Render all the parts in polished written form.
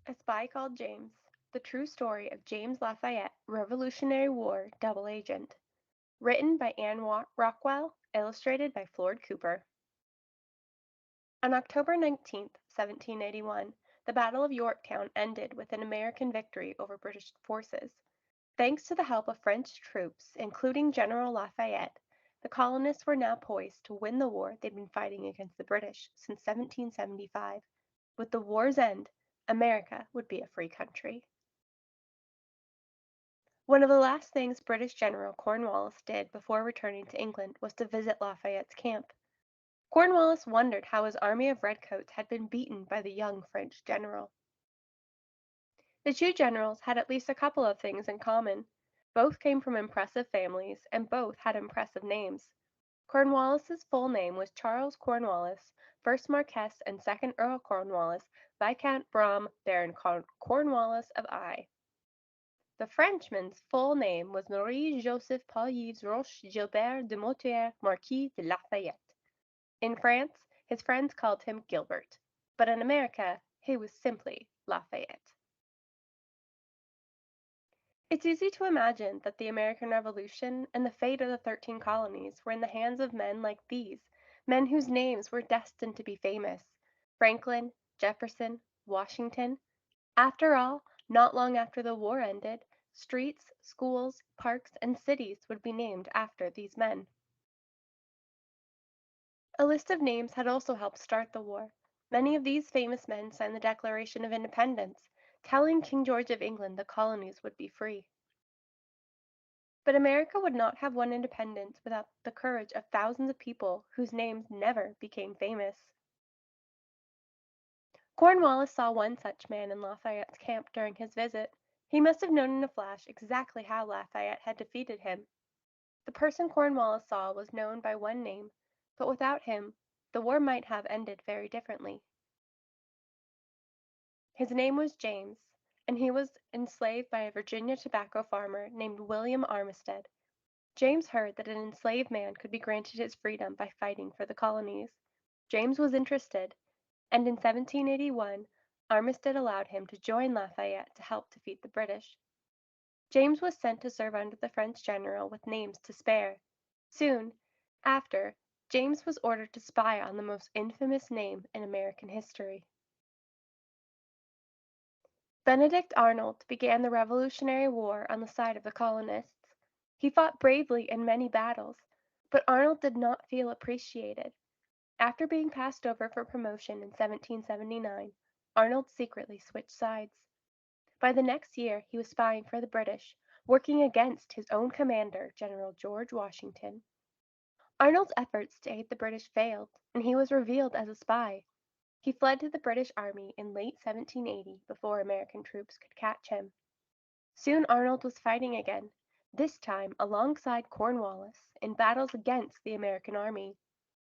A Spy Called James: The True Story of James Lafayette, Revolutionary War Double Agent. Written by Anne Rockwell, illustrated by Floyd Cooper. On October 19th, 1781, the Battle of Yorktown ended with an American victory over British forces. Thanks to the help of French troops, including General Lafayette, the colonists were now poised to win the war they'd been fighting against the British since 1775. With the war's end, America would be a free country. One of the last things British General Cornwallis did before returning to England was to visit Lafayette's camp. Cornwallis wondered how his army of redcoats had been beaten by the young French general. The two generals had at least a couple of things in common. Both came from impressive families, and both had impressive names. Cornwallis's full name was Charles Cornwallis, 1st Marquess and 2nd Earl Cornwallis, Viscount Brougham, Baron Cornwallis of Eye. The Frenchman's full name was Marie Joseph Paul-Yves Roche Gilbert de Motier, Marquis de Lafayette. In France, his friends called him Gilbert, but in America, he was simply Lafayette. It's easy to imagine that the American Revolution and the fate of the 13 colonies were in the hands of men like these, men whose names were destined to be famous: Franklin, Jefferson, Washington. After all, not long after the war ended, streets, schools, parks, and cities would be named after these men. A list of names had also helped start the war. Many of these famous men signed the Declaration of Independence, telling King George of England the colonies would be free. But America would not have won independence without the courage of thousands of people whose names never became famous. Cornwallis saw one such man in Lafayette's camp during his visit. He must have known in a flash exactly how Lafayette had defeated him. The person Cornwallis saw was known by one name, but without him, the war might have ended very differently. His name was James, and he was enslaved by a Virginia tobacco farmer named William Armistead. James heard that an enslaved man could be granted his freedom by fighting for the colonies. James was interested, and in 1781 Armistead allowed him to join Lafayette to help defeat the British. James was sent to serve under the French general with names to spare. Soon after, James was ordered to spy on the most infamous name in American history. Benedict Arnold began the Revolutionary War on the side of the colonists. He fought bravely in many battles, but Arnold did not feel appreciated. After being passed over for promotion in 1779, Arnold secretly switched sides. By the next year he was spying for the British, working against his own commander, General George Washington. Arnold's efforts to aid the British failed, and he was revealed as a spy. He fled to the British Army in late 1780 before American troops could catch him. Soon Arnold was fighting again, this time alongside Cornwallis, in battles against the American army.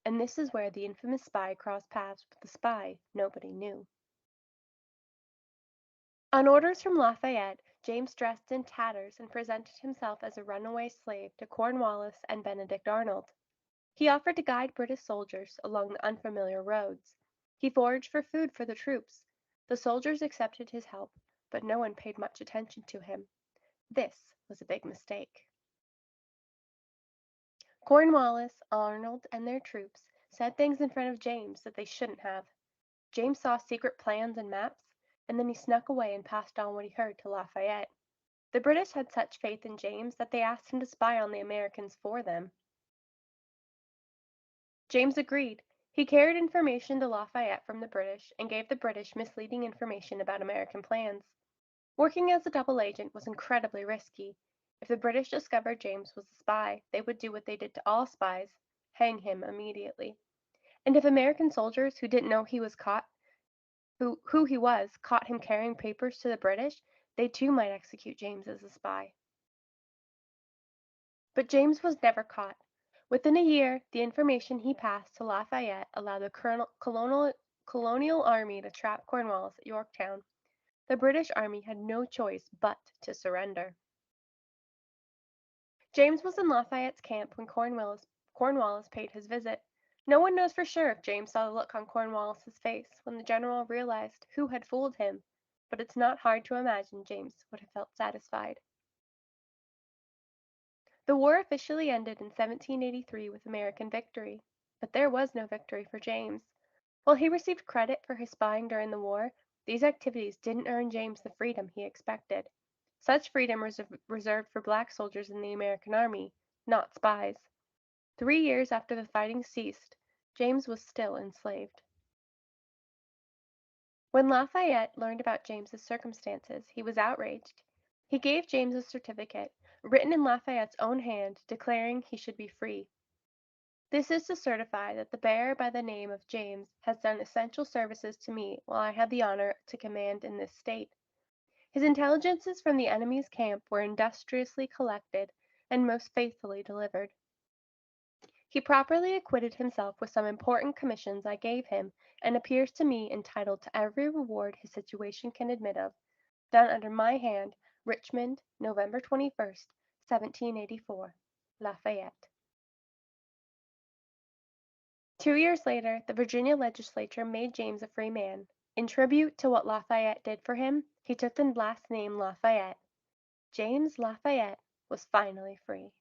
And this is where the infamous spy crossed paths with the spy nobody knew. On orders from Lafayette, James dressed in tatters and presented himself as a runaway slave to Cornwallis and Benedict Arnold. He offered to guide British soldiers along the unfamiliar roads. He foraged for food for the troops. The soldiers accepted his help, but no one paid much attention to him. This was a big mistake. Cornwallis, Arnold, and their troops said things in front of James that they shouldn't have. James saw secret plans and maps, and then he snuck away and passed on what he heard to Lafayette. The British had such faith in James that they asked him to spy on the Americans for them. James agreed. He carried information to Lafayette from the British and gave the British misleading information about American plans. Working as a double agent was incredibly risky. If the British discovered James was a spy, they would do what they did to all spies: hang him immediately. And if American soldiers who didn't know he was who he was caught him carrying papers to the British, they too might execute James as a spy. But James was never caught. Within a year, the information he passed to Lafayette allowed the colonial army to trap Cornwallis at Yorktown. The British army had no choice but to surrender. James was in Lafayette's camp when Cornwallis paid his visit. No one knows for sure if James saw the look on Cornwallis's face when the general realized who had fooled him. but it's not hard to imagine James would have felt satisfied. The war officially ended in 1783 with American victory, but there was no victory for James. While he received credit for his spying during the war, these activities didn't earn James the freedom he expected. Such freedom was reserved for black soldiers in the American army, not spies. 3 years after the fighting ceased, James was still enslaved. When Lafayette learned about James's circumstances, he was outraged. He gave James a certificate, written in Lafayette's own hand, declaring he should be free. This is to certify that the bearer by the name of James has done essential services to me while I had the honor to command in this state. His intelligences from the enemy's camp were industriously collected and most faithfully delivered. He properly acquitted himself with some important commissions I gave him, and appears to me entitled to every reward his situation can admit of. Done under my hand, Richmond, November 21st, 1784. Lafayette. 2 years later, the Virginia legislature made James a free man. In tribute to what Lafayette did for him, he took the last name Lafayette. James Lafayette was finally free.